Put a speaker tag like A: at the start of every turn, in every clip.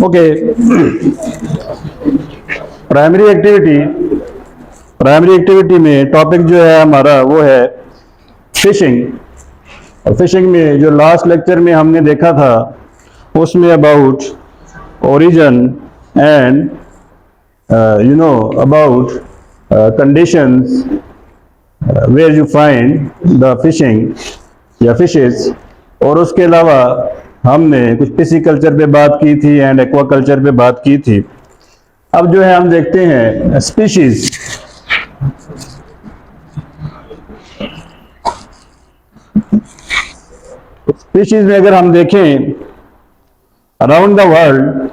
A: Okay, primary activity में topic जो है हमारा वो है फिशिंग। और फिशिंग में जो लास्ट लेक्चर में हमने देखा था उसमें about origin and about conditions where you find the fishing या फिशेस, और उसके अलावा हमने कुछ पिसिकल्चर पे बात की थी एंड एक्वाकल्चर पे बात की थी। अब जो है हम देखते हैं स्पीशीज। स्पीशीज में अगर हम देखें around the world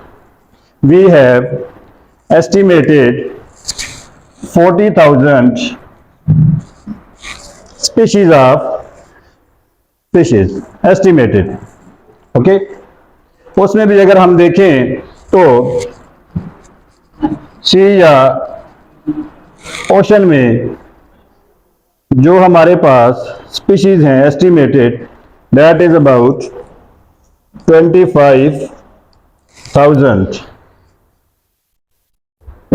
A: we have estimated 40,000 species of fishes estimated. Okay, उसमें भी अगर हम देखें तो सी या ओशन में जो हमारे पास स्पीशीज हैं एस्टिमेटेड दैट इज अबाउट 25,000।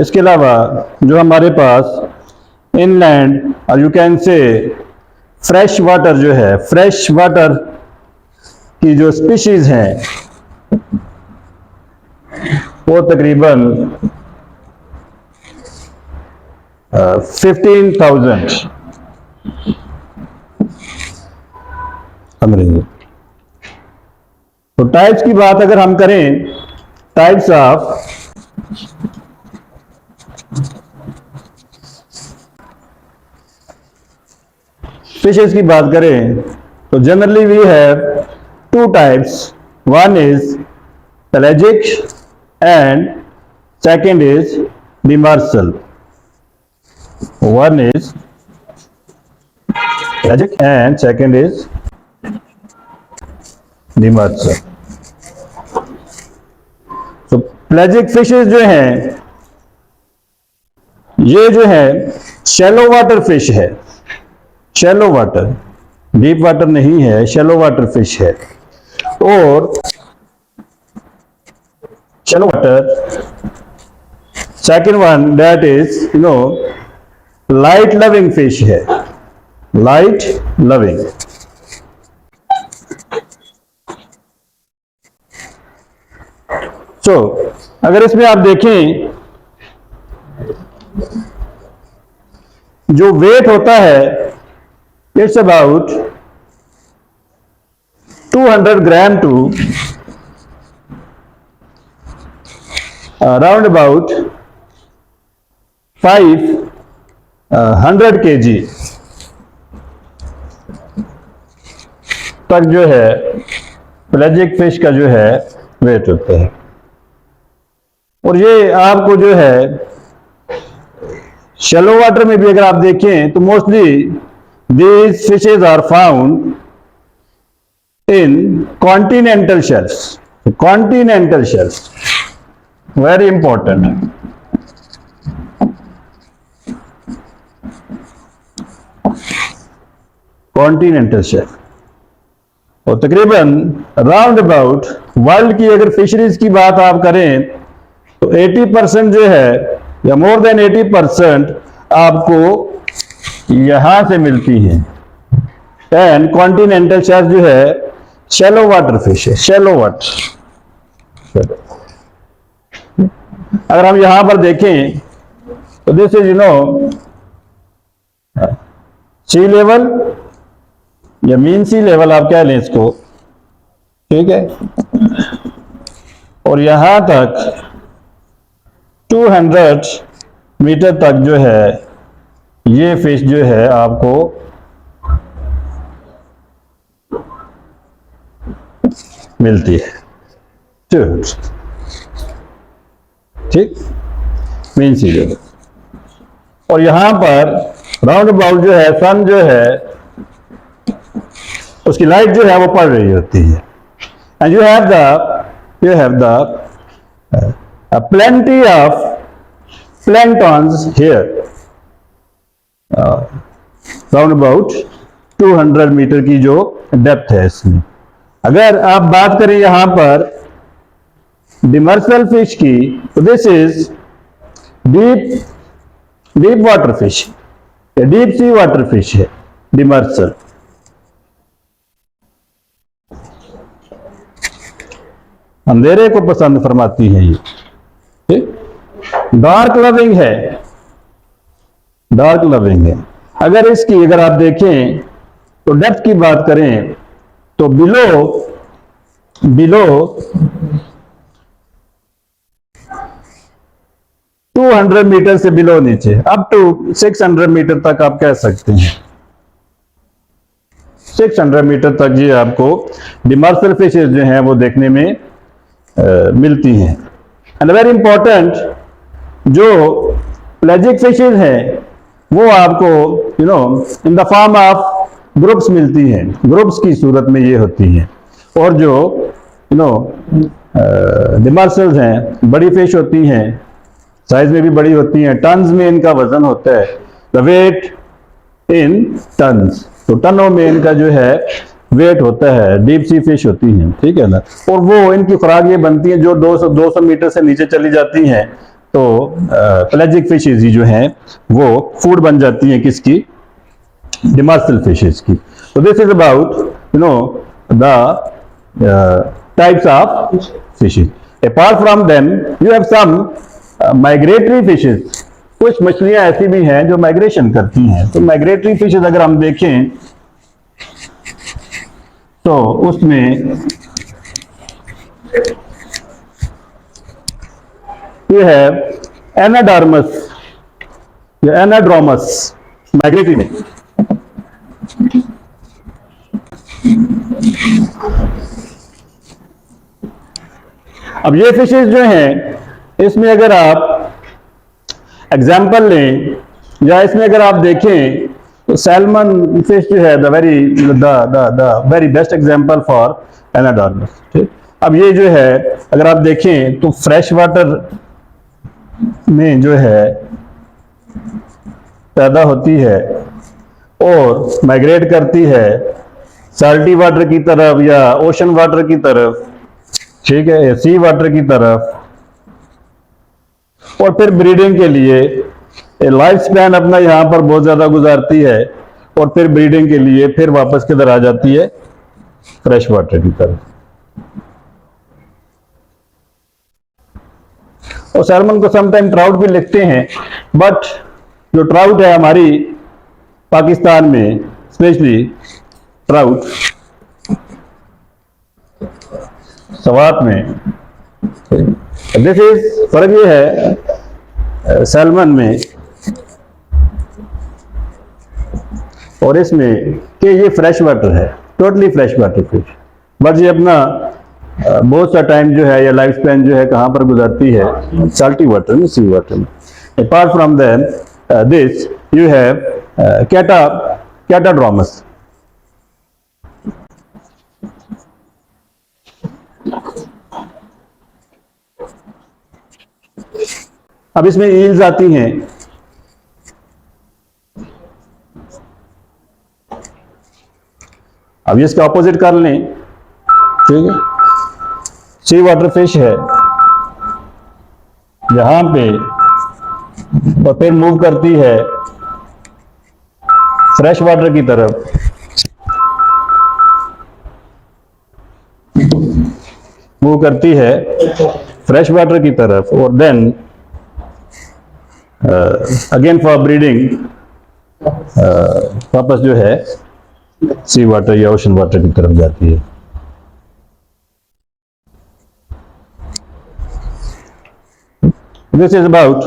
A: इसके अलावा जो हमारे पास इनलैंड और you can say fresh water जो है, फ्रेश वाटर की जो स्पीशीज हैं वो तकरीबन 15,000 समझेंगे। तो टाइप्स की बात अगर हम करें, टाइप्स ऑफ फिशेस की बात करें तो generally we have two types, one is pelagic and second is demersal. One is pelagic and second is demersal. तो pelagic fishes जो हैं ये जो है शैलो वाटर फिश है, शैलो वाटर, डीप वाटर नहीं है, शैलो वाटर फिश है। और shallow water second one that is light loving fish है, लाइट लविंग। सो अगर इसमें आप देखें जो वेट होता है it's about 200 gram to around about 500 kg तक जो है पेलाजिक फिश का जो है वेट होता है। और ये आपको जो है शैलो वाटर में भी अगर आप देखें तो mostly these fishes are found in continental shelfs. Continental shelfs very important. Continental shelf. और तकरीबन राउंड अबाउट वर्ल्ड की अगर फिशरीज की बात आप करें तो 80% जो है या मोर देन 80% आपको यहां से मिलती है। एंड कॉन्टिनेंटल शेल्फ जो है शैलो वाटर फिश है, शैलो वाटर। अगर हम यहां पर देखें तो दिस इज सी लेवल या मीन सी लेवल आप कह लें इसको, ठीक है। और यहां तक 200 मीटर तक जो है ये फिश जो है आपको मिलती है, ठीक, मीन सी लेवल। और यहां पर राउंड अबाउट जो है सन जो है उसकी लाइट जो है वो पड़ रही होती है। And you have the plenty of planktons here, round about 200 metre की जो डेप्थ है इसमें। अगर आप बात करें यहां पर डिमर्सल फिश की, this is deep water fish, deep sea water fish है डिमर्सल। अंधेरे को पसंद फरमाती है ये। डार्क लविंग है, डार्क लविंग है। अगर आप देखें तो डेप्थ की बात करें तो बिलो 200 मीटर से बिलो नीचे अप टू 600 मीटर तक आप कह सकते हैं। 600 मीटर तक ये आपको डिमर्सल फिशेज जो हैं वो देखने में मिलती हैं। एंड वेरी इंपॉर्टेंट, जो प्लेजिक फिशेज हैं वो आपको in the form of groups मिलती हैं, ग्रुप्स की सूरत में ये होती हैं। और जो डिमर्सल्स हैं, बड़ी फिश होती हैं, साइज में भी बड़ी होती हैं, टन्स में इनका वजन होता है, द वेट इन टन्स, तो टनों में इनका जो है वेट होता है, डीप सी फिश होती हैं, ठीक है ना। और वो इनकी खुराक ये बनती है जो 200 मीटर से नीचे चली जाती हैं, तो प्लेजिक फिशेज ही जो हैं वो फूड बन जाती हैं किसकी, डिमर्सल फिशेज की। तो this is about the types of fishes. Apart from them you have some migratory fishes, कुछ मछलियां ऐसी भी हैं जो माइग्रेशन करती हैं। तो माइग्रेटरी फिशेज अगर हम देखें तो उसमें ये है एनाडर्मस या एनाड्रोमस माइग्रेटरी में। अब ये फिशेज जो हैं, इसमें अगर आप एग्जाम्पल लें या इसमें अगर आप देखें तो सैल्मन फिश जो है the very best example for anadromous, ठीक। अब ये जो है अगर आप देखें तो फ्रेश वाटर में जो है पैदा होती है और माइग्रेट करती है साल्टी वाटर की तरफ या ओशन वाटर की तरफ, ठीक है, सी वाटर की तरफ, और फिर ब्रीडिंग के लिए लाइफ स्पैन अपना यहां पर बहुत ज्यादा गुजारती है और फिर ब्रीडिंग के लिए फिर वापस किधर आ जाती है, फ्रेश वाटर की तरफ। और सैल्मन को समटाइम ट्राउट भी लिखते हैं, बट जो ट्राउट है हमारी पाकिस्तान में, स्पेशली ट्राउट सवात में, दिस इज फर्क ये है सैल्मन में और इसमें कि ये फ्रेश वाटर है, totally fresh water fish, but ये अपना बहुत सा टाइम जो है या लाइफ स्पैन जो है कहां पर गुजारती है, साल्टी वाटर में, सी वाटर में। Apart from them this you have catadromous. अब इसमें ईल्स आती हैं, अब इसका ऑपोजिट कर लें, ठीक है, सी वाटर फिश है यहां पे और फिर मूव करती है फ्रेश वाटर की तरफ, मूव करती है फ्रेश वाटर की तरफ और देन अगेन फॉर ब्रीडिंग वापस जो है सी वाटर या ओशन वाटर की तरफ जाती है। This is about.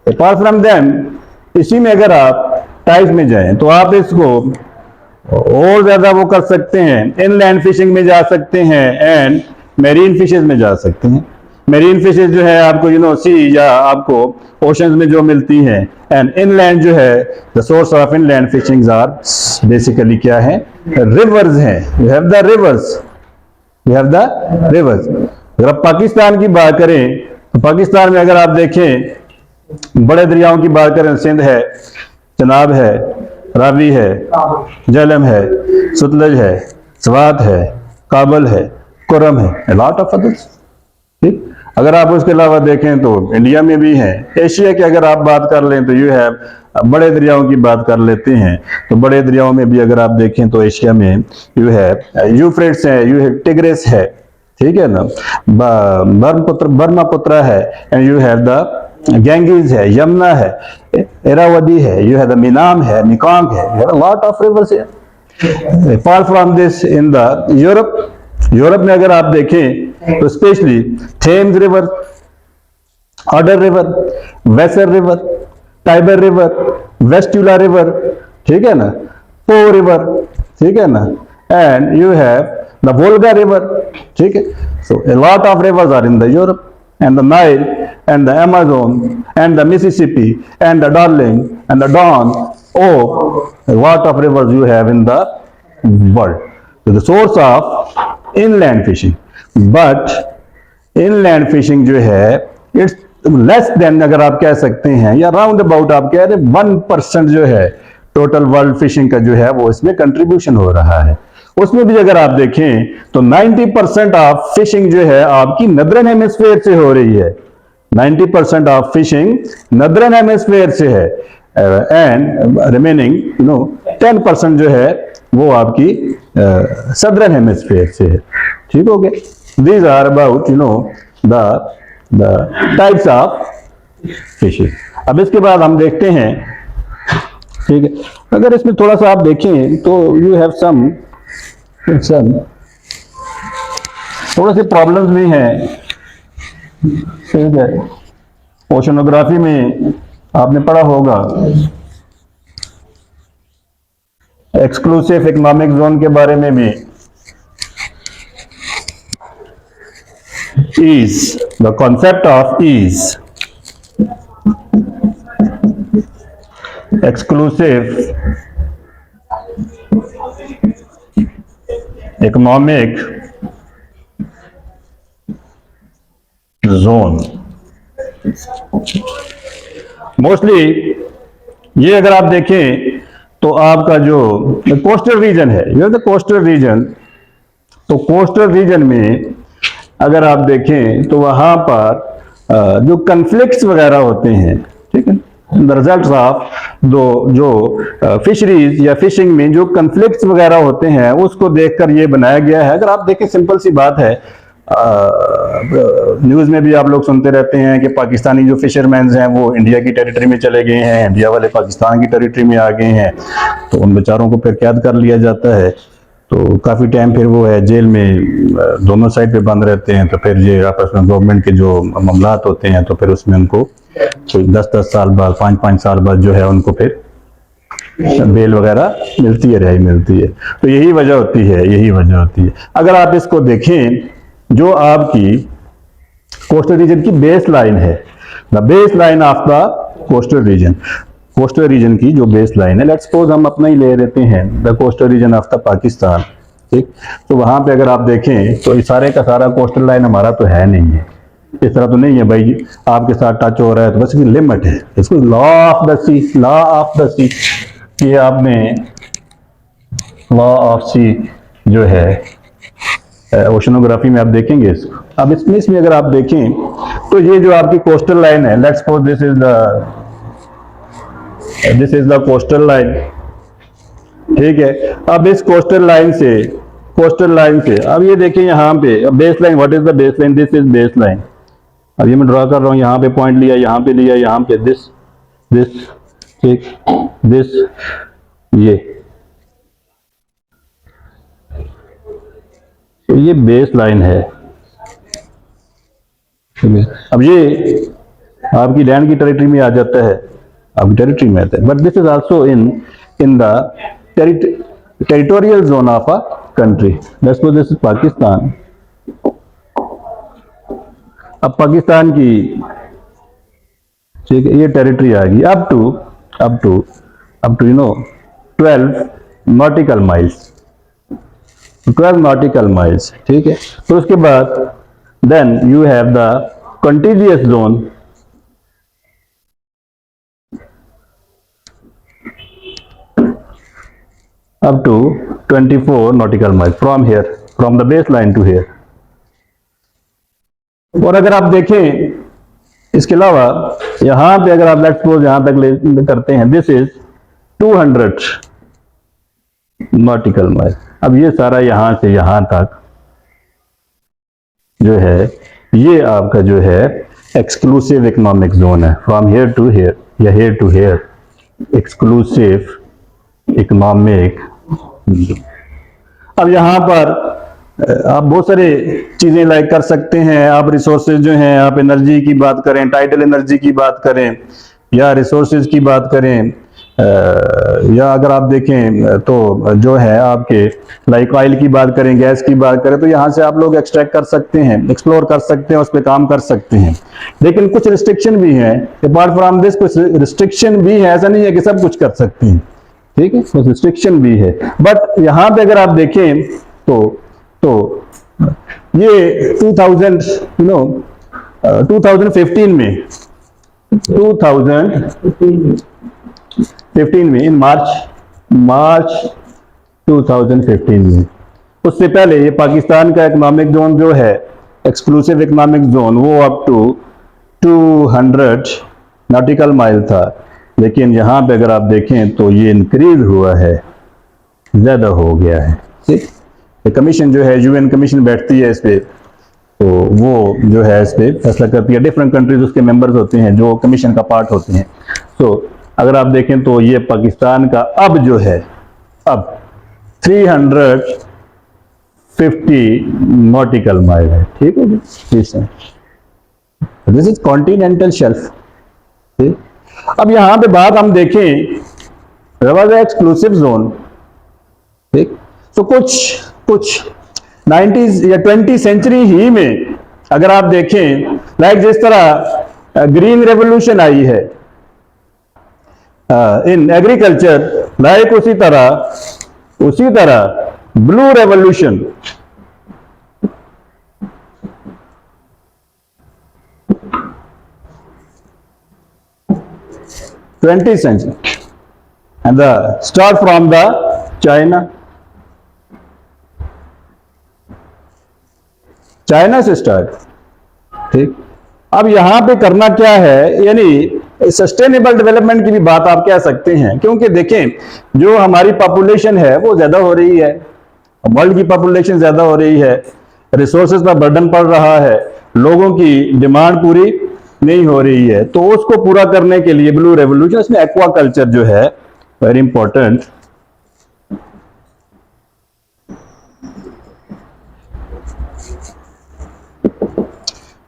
A: Apart from them, इसी में अगर आप टाइप में जाएं तो आप इसको और ज्यादा वो कर सकते हैं, इनलैंड फिशिंग में जा सकते हैं एंड मेरीन फिशेज में जा सकते हैं। मेरीन फिशेज जो है आपको सी या आपको ओशंस में जो मिलती हैं, एंड इनलैंड जो है the source of inland fishings are basically क्या है, रिवर्स हैं। You have the rivers, you have the rivers. अगर आप पाकिस्तान की बात करें तो पाकिस्तान में अगर आप देखें बड़े दरियाओं की बात करें, सिंध है, चनाब है, रावी है, झेलम है, सतलज है, स्वात है, काबल है, कुरम है, a lot of others, ठीक। अगर आप उसके अलावा देखें तो इंडिया में भी है। एशिया की अगर आप बात कर लें तो यू है, बड़े दरियाओं की बात कर लेते हैं तो बड़े दरियाओं में भी अगर आप देखें तो एशिया में यू है यूफ्रेट्स है, यू है टिग्रिस है, ठीक है ना, ब्रह्मपुत्र है, and you have the Genghis है, यमुना है, इरावदी है, यू हैव द मीनाम है, मेकॉन्ग है, you have a lot of rivers है। Apart from this in the Europe में अगर आप देखें तो specially Thames river, Oder river, Weser river, Tiber river, Vistula river, ठीक है ना, पो रिवर, ठीक है ना, and you have the Volga river, ठीक है। सो a lot of rivers are in the Europe, and the Nile and the Amazon and the Mississippi and the Darling and the Don, a lot of rivers you have in the world. So the source of inland fishing, but inland fishing जो है it's less than अगर आप कह सकते हैं या round about आप कह रहे 1% जो है टोटल वर्ल्ड फिशिंग का जो है वो इसमें कंट्रीब्यूशन हो रहा है। उसमें भी अगर आप देखें तो 90% ऑफ फिशिंग जो है आपकी नदरन हेमिस्फीयर से हो रही है, 90% ऑफ फिशिंग नदरन हेमिस्फीयर से है, एंड रिमेनिंग 10% जो है वो आपकी सदरन हेमिस्फीयर से है, ठीक हो गया। These are about the types of fishes। अब इसके बाद हम देखते हैं, ठीक है, अगर इसमें थोड़ा सा आप देखें तो यू हैव सम थोड़े से प्रॉब्लम्स भी हैं, ठीक है। ओशनोग्राफी में आपने पढ़ा होगा एक्सक्लूसिव इकोनॉमिक जोन के बारे में भी, is the concept of is exclusive economic zone। Mostly ये अगर आप देखें तो आपका जो कोस्टल रीजन है, ये द कोस्टल रीजन, तो कोस्टल रीजन में अगर आप देखें तो वहां पर जो कन्फ्लिक्ट्स वगैरह होते हैं, ठीक है, द रिजल्ट्स ऑफ जो फिशरीज या फिशिंग में जो कन्फ्लिक्ट्स वगैरह होते हैं उसको देखकर ये बनाया गया है। अगर आप देखें सिंपल सी बात है, न्यूज़ में भी आप लोग सुनते रहते हैं कि पाकिस्तानी जो फिशरमैन हैं वो इंडिया की टेरिटरी में चले गए हैं, इंडिया वाले पाकिस्तान की टेरिटरी में आ गए हैं, तो उन बेचारों को फिर कैद कर लिया जाता है, तो काफ़ी टाइम फिर वो है जेल में दोनों साइड पे बंद रहते हैं। तो फिर ये आपस में गवर्नमेंट के जो मामलात होते हैं तो फिर उसमें उनको कोई 10-10 साल बाद, 5-5 साल बाद जो है उनको फिर बेल वगैरह मिलती है, रिहाई मिलती है। तो यही वजह होती है। अगर आप इसको देखें, जो आपकी कोस्टल रीजन की बेस लाइन है, the base line of the coastal region की जो बेस लाइन है, लेट्स सपोज हम अपना ही ले लेते हैं the coastal region of the Pakistan, ठीक, तो वहां पे अगर आप देखें तो इस सारे का सारा कोस्टल लाइन हमारा तो है नहीं है, इस तरह तो नहीं है भाई आपके साथ टच हो रहा है, तो बस इसकी लिमिट है, इसको लॉ ऑफ द सी, ये आपने लॉ ऑफ सी जो है ओशनोग्राफी में आप देखेंगे इसको। अब इसमें अगर आप देखें तो ये जो आपकी कोस्टल लाइन है, let's suppose this is the coastal line, ठीक है। अब इस कोस्टल लाइन से अब ये देखें यहाँ पे base line, what is the base line, this is base line. अब ये मैं ड्रॉ कर रहा हूँ, यहाँ पे पॉइंट लिया, यहाँ पे लिया, यहाँ पे दिस, ठीक, दिस, ये, तो ये बेस लाइन है। अब ये आपकी लैंड की टेरिटरी में आ जाता है, आपकी टेरिटरी में आता है, but this is also in the territorial zone of a country. Let's suppose this is Pakistan. अब पाकिस्तान की, ठीक है, ये टेरिटरी आ गई up to 12 nautical miles, 12 nautical miles, ठीक है। तो उसके बाद then you have the contiguous zone, up to 24 nautical miles from here, from the baseline to here, और अगर आप देखें इसके अलावा यहां पे अगर आप लेट्स सपोज यहां तक ले करते हैं, दिस इज 200 नॉटिकल माइल। अब ये सारा यहां से यहां तक जो है ये आपका जो है एक्सक्लूसिव इकोनॉमिक जोन है, फ्रॉम हेयर टू हेयर या here to here exclusive economic. अब यहां पर आप बहुत सारे चीजें लाइक कर सकते हैं। आप रिसोर्सेज जो हैं, आप एनर्जी की बात करें, टाइडल एनर्जी की बात करें या रिसोर्सेज की बात करें, या अगर आप देखें तो जो है आपके लाइक ऑयल की बात करें, गैस की बात करें, तो यहां से आप लोग एक्सट्रैक्ट कर सकते हैं, एक्सप्लोर कर सकते हैं, उस पर काम कर सकते हैं। लेकिन कुछ रिस्ट्रिक्शन भी हैं, अपार्ट फ्रॉम दिस कुछ रिस्ट्रिक्शन भी है, ऐसा नहीं है कि सब कुछ कर सकते हैं, ठीक है, कुछ रिस्ट्रिक्शन भी है। बट यहां पे अगर आप देखें तो ये 2015 में इन मार्च 2015 में, उससे पहले ये पाकिस्तान का इकोनॉमिक जोन जो है एक्सक्लूसिव इकोनॉमिक जोन, वो अप टू 200 नॉटिकल माइल था। लेकिन यहां पे अगर आप देखें तो ये इंक्रीज हुआ है, ज्यादा हो गया है। ठीक, कमीशन जो है, यूएन कमीशन बैठती है इस पे, तो वो जो है इस पे फैसला करती है। डिफरेंट कंट्रीज उसके मेंबर्स होते हैं जो कमीशन का पार्ट होते हैं। तो अगर आप देखें तो ये पाकिस्तान का अब जो है अब 350 नॉटिकल माइल है। ठीक है जी, दिस इज कॉन्टिनेंटल शेल्फ। ठीक, अब यहां पे बात हम देखें एक्सक्लूसिव जोन। ठीक, तो कुछ 90s या 20 सेंचुरी ही में अगर आप देखें, लाइक जिस तरह ग्रीन रेवोल्यूशन आई है इन एग्रीकल्चर, लाइक उसी तरह blue revolution twenty century and the start from the China से स्टार्ट। ठीक, अब यहां पे करना क्या है, यानी सस्टेनेबल डेवलपमेंट की भी बात आप कह सकते हैं, क्योंकि देखें जो हमारी पॉपुलेशन है वो ज्यादा हो रही है, वर्ल्ड की पॉपुलेशन ज्यादा हो रही है, रिसोर्सेज पर बर्डन पड़ रहा है, लोगों की डिमांड पूरी नहीं हो रही है। तो उसको पूरा करने के लिए ब्लू रेवोल्यूशन, इसमें एक्वा कल्चर जो है very important.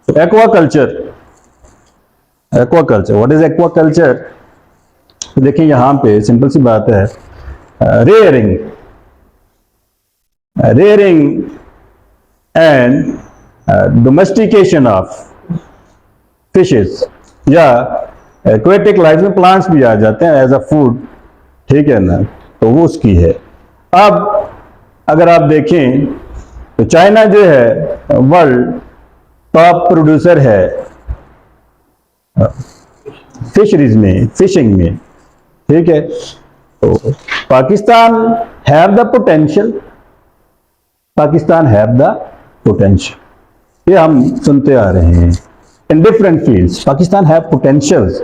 A: Aquaculture, what is aquaculture? देखिए यहां पे सिंपल सी बात है, rearing and domestication of fishes या एक्वेटिक लाइफ में प्लांट्स भी आ जाते हैं एज अ फूड। ठीक है ना, तो वो उसकी है। अब अगर आप देखें तो चाइना जो है वर्ल्ड टॉप प्रोड्यूसर है फिशरीज में, फिशिंग में। ठीक है, तो पाकिस्तान हैव द पोटेंशियल, ये हम सुनते आ रहे हैं in different fields, Pakistan have potentials.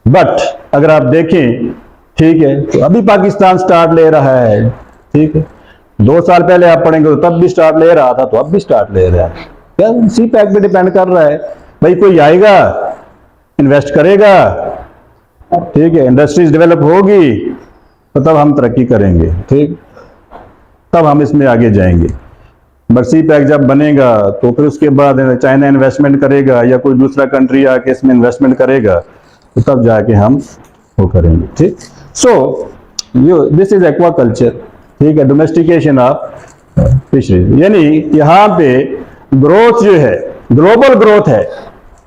A: But अगर आप देखें, ठीक है, तो अभी पाकिस्तान स्टार्ट ले रहा है। ठीक है, 2 साल पहले आप पढ़ेंगे तो तब भी स्टार्ट ले रहा था, तो अब भी स्टार्ट ले रहा है। क्या सी पैक पे डिपेंड कर रहा है भाई, कोई आएगा इन्वेस्ट करेगा, ठीक है, इंडस्ट्रीज डेवलप होगी तो तब हम तरक्की करेंगे। ठीक, तब हम इसमें आगे जाएंगे। बट सी पैक जब बनेगा तो फिर उसके बाद चाइना इन्वेस्टमेंट करेगा या कोई दूसरा कंट्री आके इसमें इन्वेस्टमेंट करेगा, तो तब जाके हम वो करेंगे। ठीक, सो दिस इज एक्वाकल्चर। ठीक है, डोमेस्टिकेशन ऑफ फिशरीज, यानी यहाँ पे ग्रोथ जो है ग्लोबल ग्रोथ है,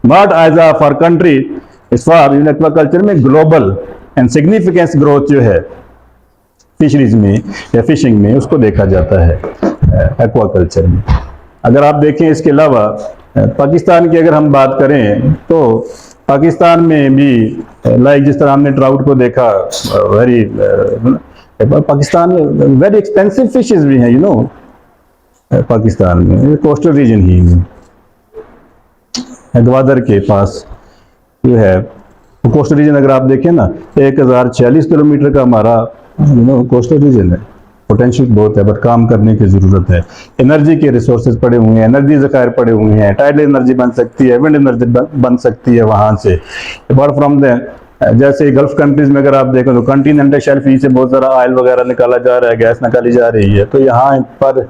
A: not as a for country, is for aquaculture में ग्लोबल एंड सिग्निफिकेंस ग्रोथ जो है फिशरीज में या फिशिंग में, उसको देखा जाता है एक्वाकल्चर में। अगर आप देखें इसके अलावा पाकिस्तान की अगर हम बात करें तो पाकिस्तान में भी लाइक जिस तरह हमने ट्राउट को देखा, वेरी पाकिस्तान में वेरी एक्सपेंसिव फिशेज भी हैं, पाकिस्तान में कोस्टल रीजन ही में। ग्वादर के पास जो है कोस्टल रीजन, अगर आप देखें ना 1046 किलोमीटर का हमारा कोस्टल रीजन है। पोटेंशियल बहुत है, बट काम करने की जरूरत है। एनर्जी के रिसोर्सेज पड़े हुए हैं, एनर्जी ज़खायर पड़े हुए हैं, टाइडल एनर्जी बन सकती है, विंड एनर्जी बन सकती है वहां से। अपार्ट फ्रॉम द जैसे गल्फ कंट्रीज में अगर आप देखें तो कॉन्टिनेंटल शेल्फ से बहुत सारा ऑयल वगैरह निकाला जा रहा है, गैस निकाली जा रही है। तो यहाँ पर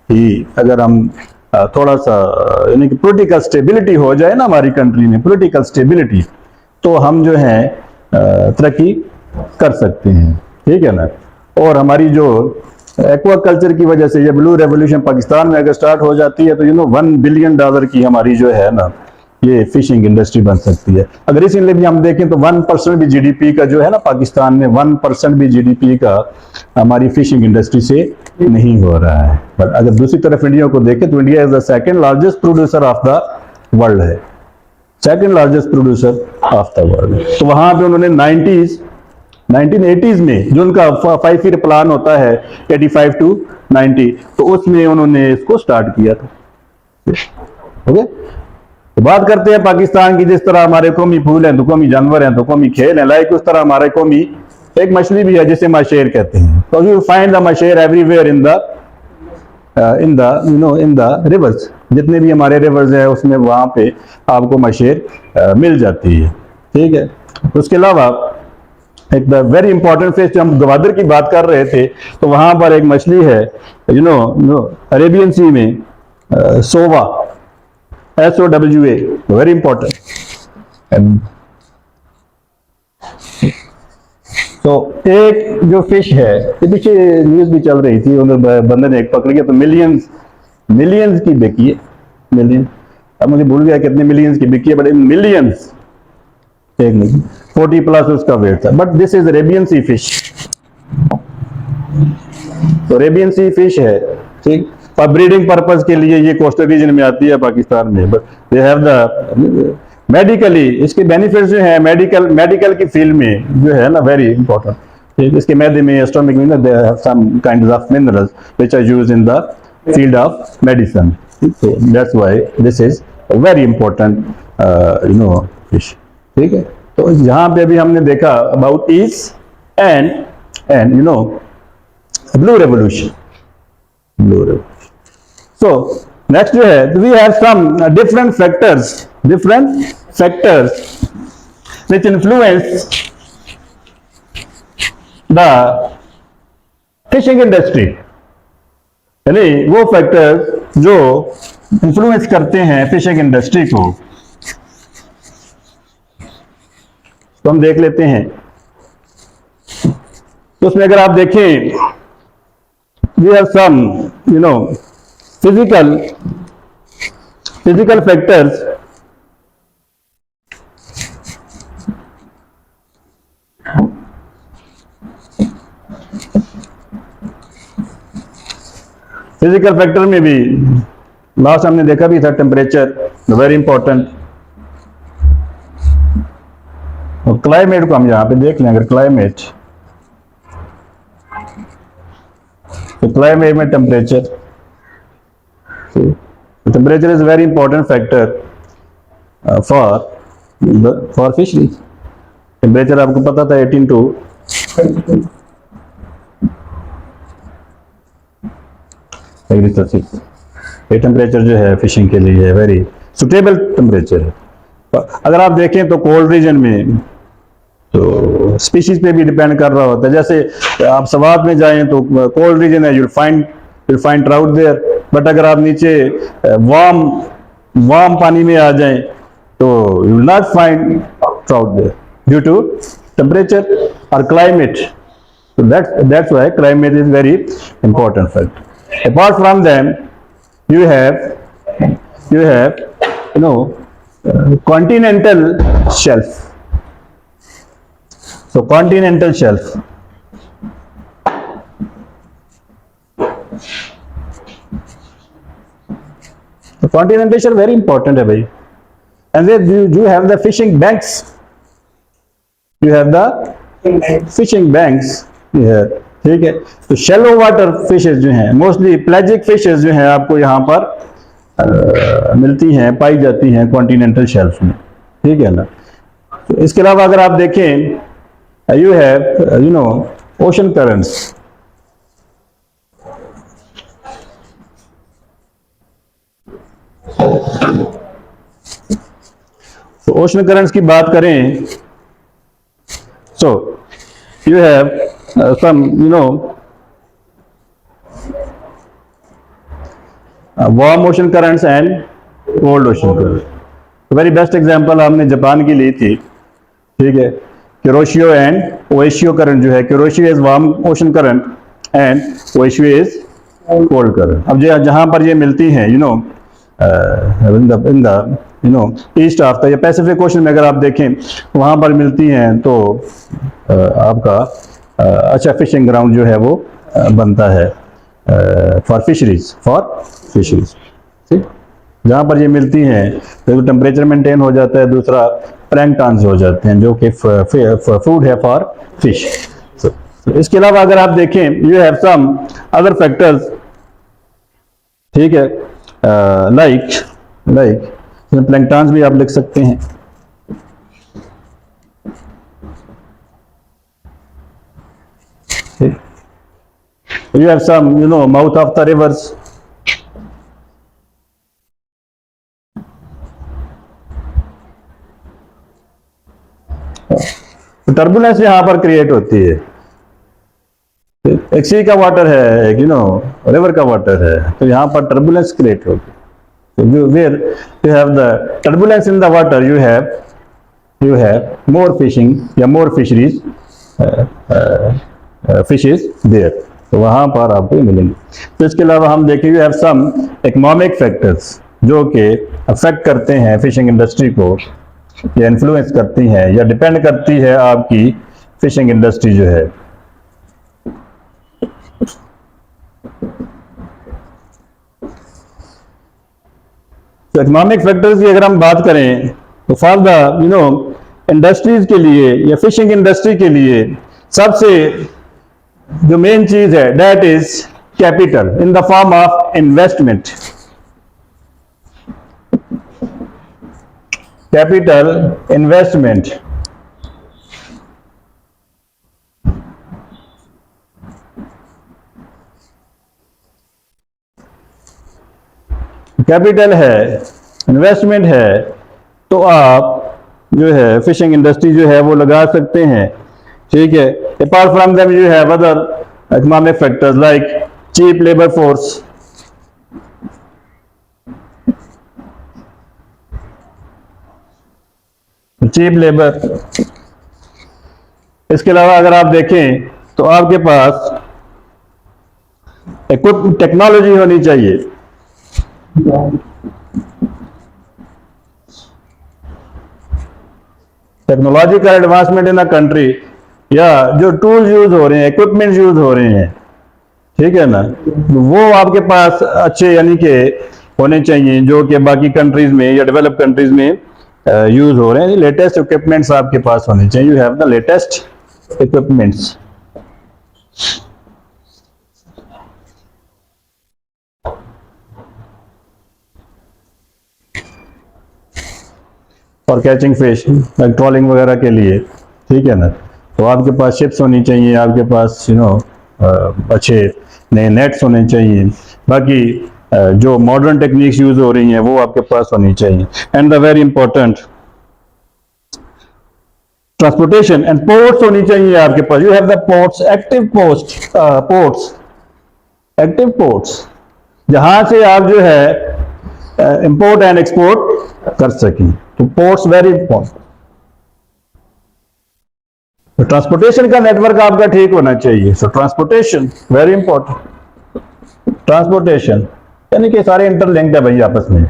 A: ही अगर हम थोड़ा सा यानी कि पॉलिटिकल स्टेबिलिटी हो जाए ना हमारी कंट्री में, पॉलिटिकल स्टेबिलिटी, तो हम जो है तरक्की कर सकते हैं, ठीक है ना। और हमारी जो एक्वाकल्चर की वजह से ये ब्लू रेवोल्यूशन पाकिस्तान में अगर स्टार्ट हो जाती है तो $1 बिलियन की हमारी जो है ना ये फिशिंग इंडस्ट्री बन सकती है। अगर इसीलिए भी हम देखें तो 1% भी जीडीपी का जो है ना पाकिस्तान में 1% भी जीडीपी का हमारी फिशिंग इंडस्ट्री से नहीं हो रहा है। बट अगर दूसरी तरफ इंडिया को देखें तो India is the second largest producer of the world है, second largest producer of the world. तो वहां पे उन्होंने 1980s में जो उनका 5 ईयर प्लान होता है 85 to 90, तो उसमें उन्होंने इसको स्टार्ट किया था। ओके, तो बात करते हैं पाकिस्तान की। जिस तरह हमारे कौमी फूल हैं तो कौमी जानवर हैं तो कौमी खेल हैं, लाइक उस तरह हमारे कौमी एक मछली भी है जिसे माशेर कहते हैं। तो you find the mahseer everywhere in the rivers. जितने भी हमारे रिवर्स हैं उसमें वहां पे आपको माशेर मिल जाती है, ठीक है। उसके अलावा एक वेरी इंपॉर्टेंट फिश, जो हम ग्वादर की बात कर रहे थे, तो वहां पर एक मछली है अरेबियन सी में सोवा, SOWA, वेरी इंपॉर्टेंट। तो एक जो फिश है, पीछे न्यूज भी चल रही थी, उन्होंने बंदे ने एक पकड़ लिया तो मिलियंस की बिकी है, मिलियन। अब मुझे भूल गया कितने मिलियंस की बिकी है, बट मिलियंस, एक नहीं 40+ उसका वेट था। But this is Arabian sea fish, तो अरेबियन सी फिश है, ठीक। और ब्रीडिंग पर्पस के लिए ये कोस्टल रीजन में आती है पाकिस्तान में। But they have the medically इसके बेनिफिट्स जो है मेडिकल की फील्ड में जो है ना वेरी इंपॉर्टेंट, ठीक। इसके मैदे में स्टमक में they have some kinds of minerals which are used in the field of medicine. So that's why this is a very important fish, ठीक है। तो यहाँ पे भी हमने देखा about east and blue revolution. So next जो है we have some different factors which influence the fishing industry. यानी वो फैक्टर्स जो इन्फ्लुएंस करते हैं फिशिंग इंडस्ट्री को, तो हम देख लेते हैं। तो उसमें अगर आप देखें we have some physical factors physical factor में भी लास्ट हमने देखा भी था टेम्परेचर, वेरी इंपॉर्टेंट। और क्लाइमेट को हम यहां पे देख लें, अगर क्लाइमेट, तो क्लाइमेट में temperature is very important factor for fishery. Temperature आपको पता था 18 to ये टेम्परेचर जो है फिशिंग के लिए वेरी सुटेबल टेम्परेचर है। अगर आप देखें तो कोल्ड रीजन में तो स्पीशीज पे भी डिपेंड कर रहा होता है। जैसे आप सवात में जाएं तो कोल्ड रीजन है, you'll find trout there, but अगर आप नीचे वार्म पानी में आ जाएं तो you will not find trout there due to temperature or climate. So that's why climate is very important factor. Apart from them, you have continental shelf. So continental shelf. The continental shelf very important है भाई. And then you have the fishing banks. You have the fishing banks here. ठीक है। तो shallow water fishes जो हैं, mostly प्लेजिक fishes जो हैं आपको यहाँ पर मिलती हैं, पाई जाती हैं कॉन्टिनेंटल शेल्फ में, ठीक है ना। तो इसके अलावा अगर आप देखें, यू हैव ओशन करंट्स। तो ओशन करंट्स की बात करें, so you have some warm ocean currents and cold ocean currents. तो वेरी बेस्ट एग्जांपल हमने जापान की ली थी, ठीक है। कुरोशियो एंड ओएशियो करंट जो है, Kuroshio is warm ocean current and Oyashio is cold current. अब जहां पर ये मिलती हैं in the east of the या पैसिफिक ओशन में अगर आप देखें वहां पर मिलती हैं, तो आपका अच्छा फिशिंग ग्राउंड जो है वो बनता है फॉर फिशरीज, ठीक। जहां पर ये मिलती हैं तो टेम्परेचर मेंटेन हो जाता है, दूसरा प्लैंक्टन्स हो जाते हैं जो कि फूड है फॉर फिश। इसके अलावा अगर आप देखें, you have some other factors, ठीक है, लाइक प्लैंक्टन्स भी आप लिख सकते हैं, you have some mouth of the rivers, तो टर्बुलेंस यहां पर क्रिएट होती है। एक सी का वाटर है, एक रिवर का वाटर है, तो यहां पर टर्बुलेंस क्रिएट होगी। तो where you have the turbulence in the water, you have more fishing या more fisheries fishes there, तो वहां पर आपको मिलेंगे। तो इसके अलावा हम देखें, you have some economic factors जो कि अफेक्ट करते हैं फिशिंग इंडस्ट्री को, या इन्फ्लुएंस करती हैं या डिपेंड करती है आपकी फिशिंग इंडस्ट्री जो है। तो इकोनॉमिक फैक्टर्स की अगर हम बात करें, तो फॉर द इंडस्ट्रीज के लिए या फिशिंग इंडस्ट्री के लिए सबसे जो मेन चीज है, that is capital in the form of investment. Capital investment, capital है, इन्वेस्टमेंट है, तो आप जो है फिशिंग इंडस्ट्री जो है वो लगा सकते हैं, ठीक है। Apart from them you have other economic factors like cheap labour force, cheap labour. इसके अलावा अगर आप देखें तो आपके पास टेक्नोलॉजी होनी चाहिए, technological advancement in a country, या जो टूल्स यूज हो रहे हैं, इक्विपमेंट यूज हो रहे हैं, ठीक है ना, वो आपके पास अच्छे यानी कि होने चाहिए जो कि बाकी कंट्रीज में या डेवलप कंट्रीज में यूज हो रहे हैं। लेटेस्ट इक्विपमेंट्स आपके पास होने चाहिए, you have the latest equipments. और कैचिंग फिश, ट्रॉलिंग वगैरह के लिए, ठीक है ना, तो आपके पास शिप्स होनी चाहिए, आपके पास अच्छे नए नेट्स होने चाहिए, बाकी जो मॉडर्न टेक्निक्स यूज हो रही हैं वो आपके पास होनी चाहिए। And the very important transportation and ports होनी चाहिए आपके पास, you have the ports, active ports, active ports, जहां से आप जो है इंपोर्ट एंड एक्सपोर्ट कर सकें। तो पोर्ट्स वेरी इंपॉर्टेंट। तो ट्रांसपोर्टेशन का नेटवर्क आपका ठीक होना चाहिए, सो ट्रांसपोर्टेशन वेरी इंपॉर्टेंट। ट्रांसपोर्टेशन यानी कि सारे इंटरलिंक्ड है भाई आपस में।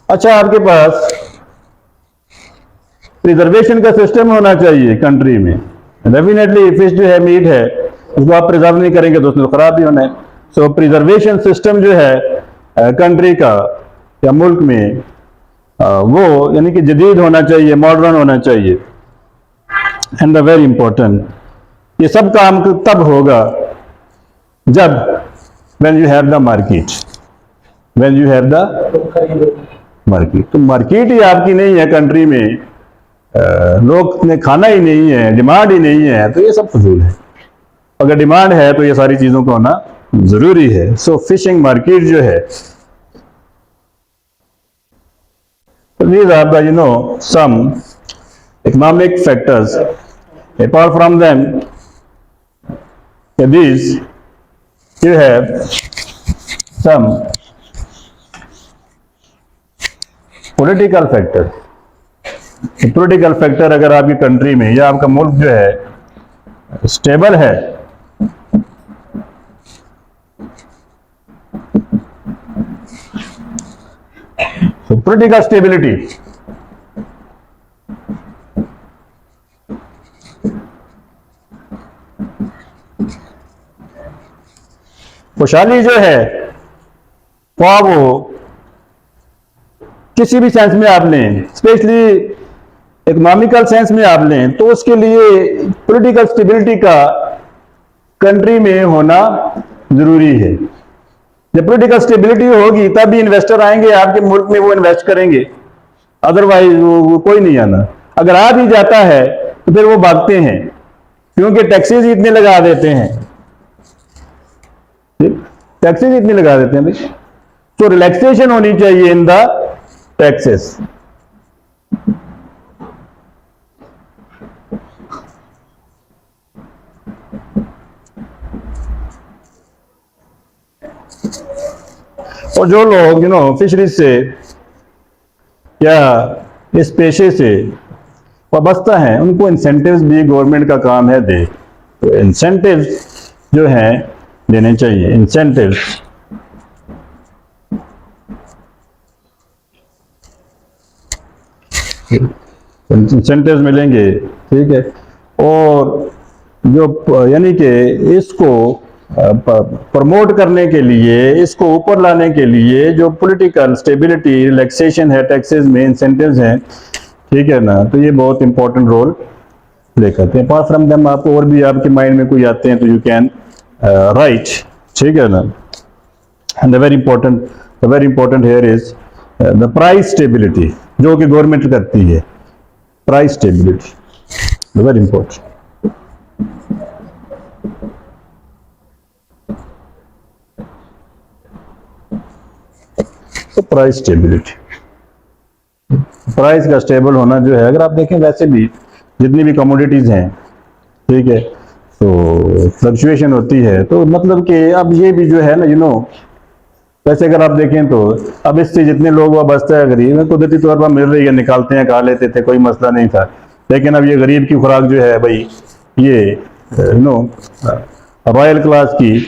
A: अच्छा, आपके पास प्रिजर्वेशन का सिस्टम होना चाहिए कंट्री में। डेफिनेटली फिश जो है, मीट है, उसको आप प्रिजर्व नहीं करेंगे तो उसमें खराब भी होना है। सो प्रिजर्वेशन सिस्टम जो है कंट्री का या मुल्क में, वो यानी कि जदीद होना चाहिए, मॉडर्न होना चाहिए। एंड द वेरी इंपॉर्टेंट, ये सब काम तब होगा जब when you have the market, when you have the market. तो मार्केट ही आपकी नहीं है कंट्री में, लोग ने खाना ही नहीं है, डिमांड ही नहीं है, तो ये सब फजूल है। अगर डिमांड है तो ये सारी चीजों को होना जरूरी है। सो फिशिंग मार्केट जो है, these are the some economic factors. Apart from them, these you have some political factor. Political factor अगर आपकी कंट्री में या आपका मुल्क जो है स्टेबल है, तो पॉलिटिकल स्टेबिलिटी खुशहाली जो है वो किसी भी सेंस में आप लें, स्पेशली इकोनॉमिकल सेंस में आप लें, तो उसके लिए पॉलिटिकल स्टेबिलिटी का कंट्री में होना जरूरी है। जब पॉलिटिकल स्टेबिलिटी होगी तभी इन्वेस्टर आएंगे आपके मुल्क में, वो इन्वेस्ट करेंगे, अदरवाइज वो कोई नहीं आना। अगर आ भी जाता है तो फिर वो भागते हैं, क्योंकि टैक्सेस इतने लगा देते हैं, टैक्सेस इतने लगा देते हैं भाई। तो रिलैक्सेशन होनी चाहिए इन द टैक्सेस। और जो लोग फिशरीज से या इस पेशे से वाबस्ता हैं, उनको इंसेंटिव्स भी गवर्नमेंट का काम है दे। तो इंसेंटिव्स जो हैं देने चाहिए, इंसेंटिव्स। इंसेंटिव्स मिलेंगे, ठीक है। और जो यानी कि इसको प्रमोट करने के लिए, इसको ऊपर लाने के लिए जो पॉलिटिकल स्टेबिलिटी, रिलैक्सेशन है टैक्सेस में, इंसेंटिव्स हैं, ठीक है ना, तो ये बहुत इंपॉर्टेंट रोल प्ले करते हैं। अपार्ट फ्रॉम देम आपको और भी आपके माइंड में कोई आते हैं तो यू कैन राइट, ठीक है ना। And the very important here is the price stability, जो कि गवर्नमेंट करती है। Price stability very important. तो प्राइस स्टेबिलिटी, प्राइस का स्टेबल होना जो है, अगर आप देखें वैसे भी जितनी भी कमोडिटीज हैं, ठीक है, तो फ्लक्चुएशन होती है। तो मतलब कि अब ये भी जो है ना वैसे अगर आप देखें तो अब इससे जितने लोग वाबस्ता है, गरीब कुदरती तौर पर मिल रही है, निकालते हैं, खा लेते थे, कोई मसला नहीं था। लेकिन अब ये गरीब की खुराक जो है भाई, ये रॉयल क्लास की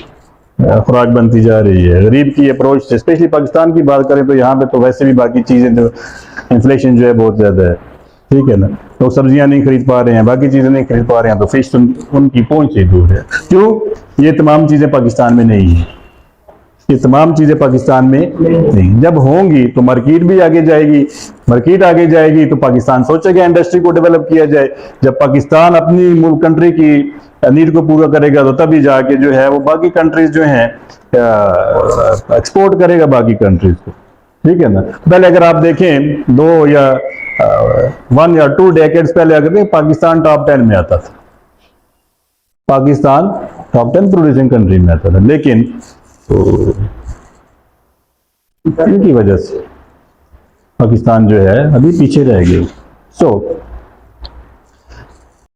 A: खुराक बनती जा रही है। गरीब की अप्रोच से, स्पेशली पाकिस्तान की बात करें तो यहाँ पे तो वैसे भी बाकी चीज़ें जो इन्फ्लेशन जो है बहुत ज़्यादा है, ठीक है ना। लोग सब्जियां नहीं खरीद पा रहे हैं, बाकी चीज़ें नहीं खरीद पा रहे हैं, तो फिश उनकी पहुंच से दूर है। क्यों? ये तमाम चीज़ें पाकिस्तान में नहीं है, ये तमाम चीज़ें पाकिस्तान में नहीं। जब होंगी तो मार्केट भी आगे जाएगी, मार्केट आगे जाएगी तो पाकिस्तान सोचेगा इंडस्ट्री को डेवलप किया जाए। जब पाकिस्तान अपनी मुल्क कंट्री की नीड को पूरा करेगा तो तभी जाके जो है वो बाकी कंट्रीज जो हैं एक्सपोर्ट करेगा बाकी कंट्रीज को, ठीक है ना। पहले अगर आप देखें 2 या 1 या 2 डेकेड्स पहले अगर पाकिस्तान टॉप 10 में आता था, पाकिस्तान टॉप 10 प्रोड्यूसिंग कंट्री में आता था, लेकिन तो इनकी वजह से पाकिस्तान जो है अभी पीछे रह गई। सो